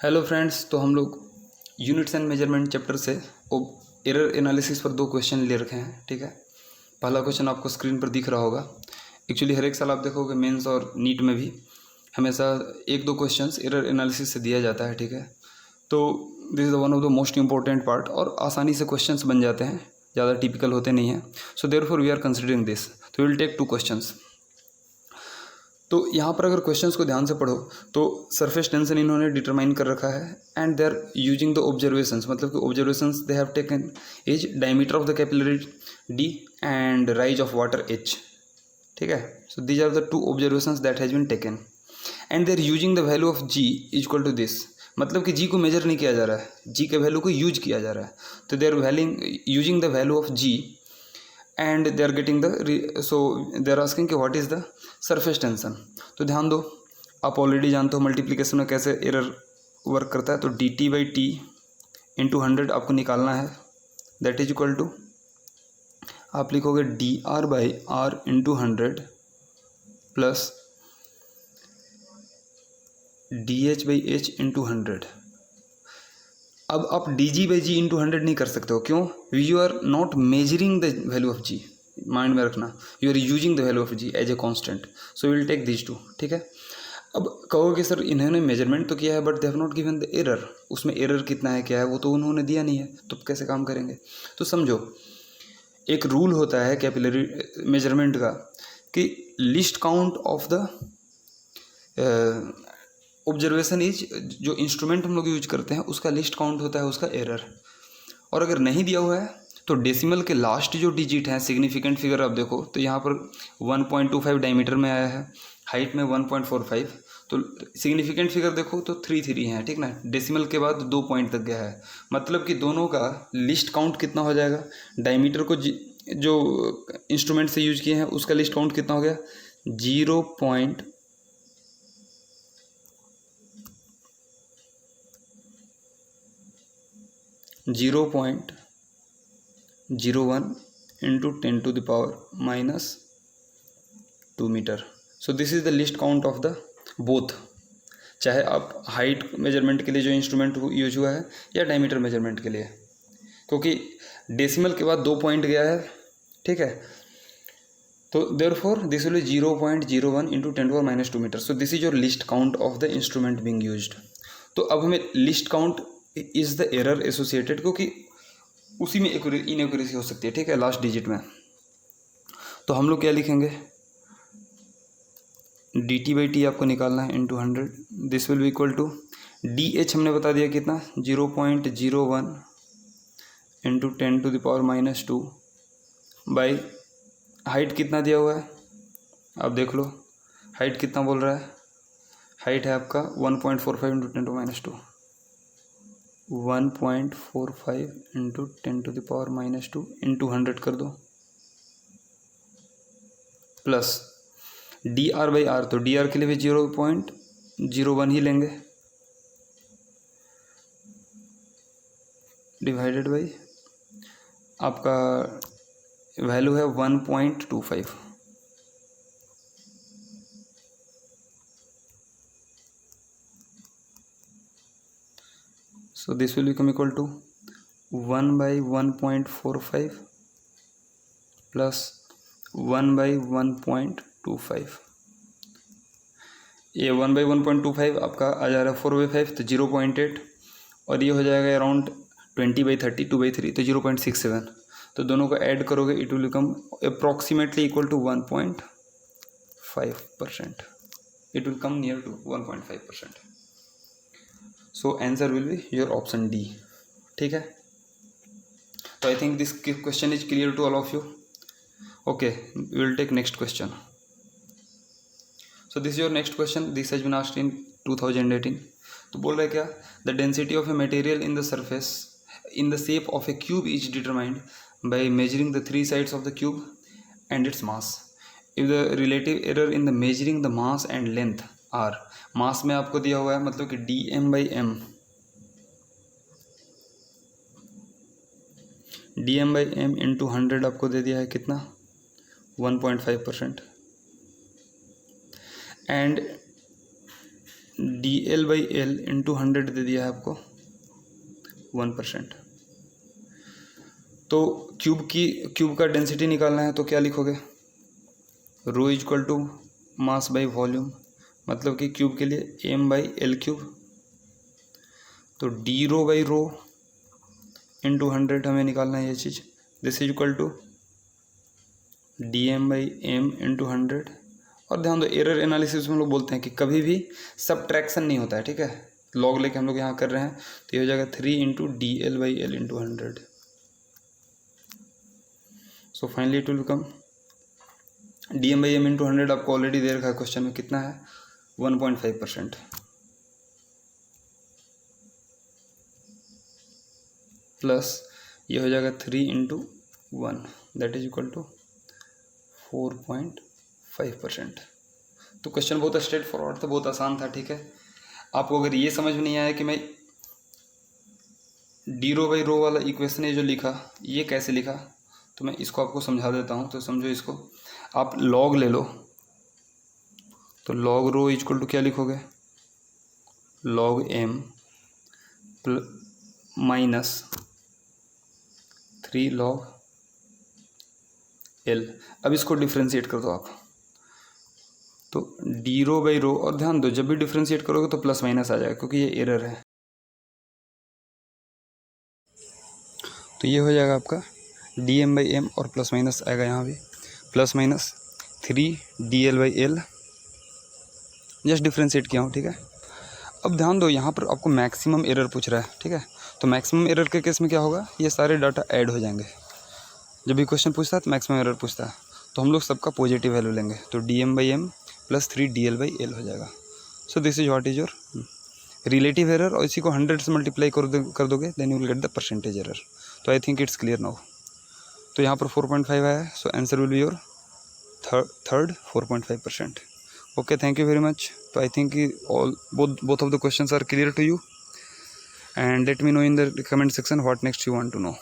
Hello friends, तो हम लोग यूनिट्स एंड मेजरमेंट चैप्टर से एरर एनालिसिस पर 2 क्वेश्चन ले रखे हैं। ठीक है, पहला क्वेश्चन आपको स्क्रीन पर दिख रहा होगा। एक्चुअली हर एक साल आप देखोगे मेंस और नीट में भी हमेशा 1-2 क्वेश्चंस एरर एनालिसिस से दिया जाता है। ठीक है, तो this is one of the most important part और आसानी से क्वेश्चंस बन जाते हैं, ज़्यादा टिपिकल होते नहीं हैं। So therefore we are considering this, तो विल टेक 2 क्वेश्चंस। तो यहाँ पर अगर क्वेश्चंस को ध्यान से पढ़ो तो सरफेस टेंशन इन्होंने डिटरमाइन कर रखा है and they are using the observations, मतलब कि observations they have taken is diameter of the capillary D and rise of water H. ठीक है, so these are the 2 observations that has been taken and they are using the value of G equal to this, मतलब कि जी को major नहीं किया जा रहा है, जी के वैल्यू को यूज किया जा रहा है। तो they are using the value of g and they are getting the, so they are asking कि what is the surface tension. तो ध्यान दो, आप ऑलरेडी जानते हो मल्टीप्लिकेशन में कैसे एरर वर्क करता है। तो D T by T into 100 आपको निकालना है, दैट इज इक्वल टू आप लिखोगे D R by R into 100 plus D H by H into 100। अब आप D G by G into 100 नहीं कर सकते हो, क्यों? You are not measuring the value of G, mind में रखना, you are using the value of G as a constant. So will take this 2। ठीक है, अब कहोगे सर इन्होंने मेजरमेंट तो किया है but they have not given the error, उसमें एरर कितना है क्या है वो तो उन्होंने दिया नहीं है, तो कैसे काम करेंगे? तो समझो, एक रूल होता है कैपिलरी मेजरमेंट का कि list count of the observation is, जो इंस्ट्रूमेंट हम लोग यूज करते हैं उसका लिस्ट काउंट होता है उसका एरर। और अगर नहीं दिया हुआ है तो डेसिमल के लास्ट जो डिजिट हैं, सिग्निफिकेंट फिगर आप देखो तो यहाँ पर 1.25 डायमीटर में आया है, हाइट में 1.45, तो सिग्निफिकेंट फिगर देखो तो 3 हैं। ठीक ना, डेसिमल के बाद 2 पॉइंट तक गया है, मतलब कि दोनों का लिस्ट काउंट कितना हो जाएगा? डायमीटर को जो इंस्ट्रूमेंट से यूज किए हैं उसका लिस्ट काउंट कितना हो गया? 0.01 into 10⁻⁻2 metre. So this is the least count of the both, चाहे आप हाइट मेजरमेंट के लिए जो इंस्ट्रूमेंट यूज हुआ है या डायमीटर मेजरमेंट के लिए, क्योंकि डेसिमल के बाद 2 पॉइंट गया है। ठीक है, तो therefore this will be 0.01 into 10⁻⁻2 metre. So this is your least count of the instrument being used. तो अब हमें least count is the error associated, क्योंकि उसी में इनएक्यूरेसी हो सकती है। ठीक है, लास्ट डिजिट में। तो हम लोग क्या लिखेंगे? डी टी बाई टी आपको निकालना है into 100, this will be equal to D H हमने बता दिया कितना, 0.01 इंटू 10⁻⁻2 बाई हाइट कितना दिया हुआ है आप देख लो, हाइट कितना बोल रहा है? हाइट है आपका 1.45 इंटू 10⁻2, 1.45 इंटू 10⁻2 इंटू 100 कर दो, plus D R by R, तो डी आर के लिए भी 0.01 ही लेंगे, डिवाइडेड बाई आपका वैल्यू है 1.25। So this will become equal to 1 by 1.45 plus 1 by 1.25। ये 1 by 1.25 आपका आ जा रहा है 4/5, तो 0.8, और ये हो जाएगा अराउंड 20/30, 2/3, तो 0.67। तो दोनों को ऐड करोगे it will become approximately equal to 1.5%। It will come near to 1.5%। So answer will be your option D. ठीक है, तो I think this question is clear to all of you. Okay, we will take next question. So this is your next question, this has been asked in 2018। तो बोल रहा है क्या? The density of a material in the surface in the shape of a cube is determined by measuring the 3 sides of the cube and its mass. If the relative error in the measuring the mass and length are, mass में आपको दिया हुआ है मतलब कि dm/m, dm/m into 100 आपको दे दिया है कितना? 1.5%, एंड DL/L इंटू 100 दे दिया है आपको 1%। तो क्यूब का डेंसिटी निकालना है तो क्या लिखोगे, rho equal to mass by volume, मतलब कि क्यूब के लिए m/L3। तो d rho by rho into 100 हमें निकालना है ये चीज़। This is equal to dm/m into 100। और ध्यान दो, एरर एनालिसिस में हम लोग बोलते हैं कि कभी भी सबट्रैक्शन नहीं होता है, ठीक है। लॉग लेके हम लोग यहाँ कर रहे हैं तो ये हो जाएगा 3 into DL/L into 100। So finally it will become dm/m into 100 आपको ऑलरेडी दे रखा है क्वेश्चन में, कितना है 1.5%। प्लस ये हो जाएगा 3 into 1 that is equal to 4.5%। तो क्वेश्चन बहुत स्ट्रेट फॉरवर्ड था, बहुत आसान था, ठीक है। आपको अगर ये समझ में नहीं आया कि मैं डी रो बाई रो वाला इक्वेशन है जो लिखा ये कैसे लिखा, तो मैं इसको आपको समझा देता हूँ। तो समझो इसको, आप लॉग ले लो, तो लॉग रो इक्वल टू क्या लिखोगे, log m minus 3 log l। अब इसको डिफ्रेंशिएट कर दो आप, तो डी रो बाई रो, और ध्यान दो जब भी डिफ्रेंशिएट करोगे तो प्लस माइनस आ जाएगा क्योंकि ये एरर है। तो ये हो जाएगा आपका dm/m और प्लस माइनस आएगा यहाँ भी, plus minus 3dl/l। Just differentiate किया हूँ, ठीक है। अब ध्यान दो यहाँ पर आपको मैक्सिमम एरर पूछ रहा है, ठीक है। तो मैक्सिमम एरर के केस में क्या होगा, ये सारे डाटा ऐड हो जाएंगे। जब भी क्वेश्चन पूछता है तो मैक्सिमम एरर पूछता है, तो हम लोग सबका पॉजिटिव वैल्यू लेंगे, तो dm/m प्लस 3dl/l हो जाएगा। So this is what is your relative error, और इसी को 100 से मल्टीप्लाई कर दोगे then you will get the percentage error. तो I think it's clear now. तो यहाँ पर 4.5 आया है, so answer will be your third 4.5%। Okay, thank you very much. तो I think all both of the questions are clear to you, and let me know in the comment section what next you want to know.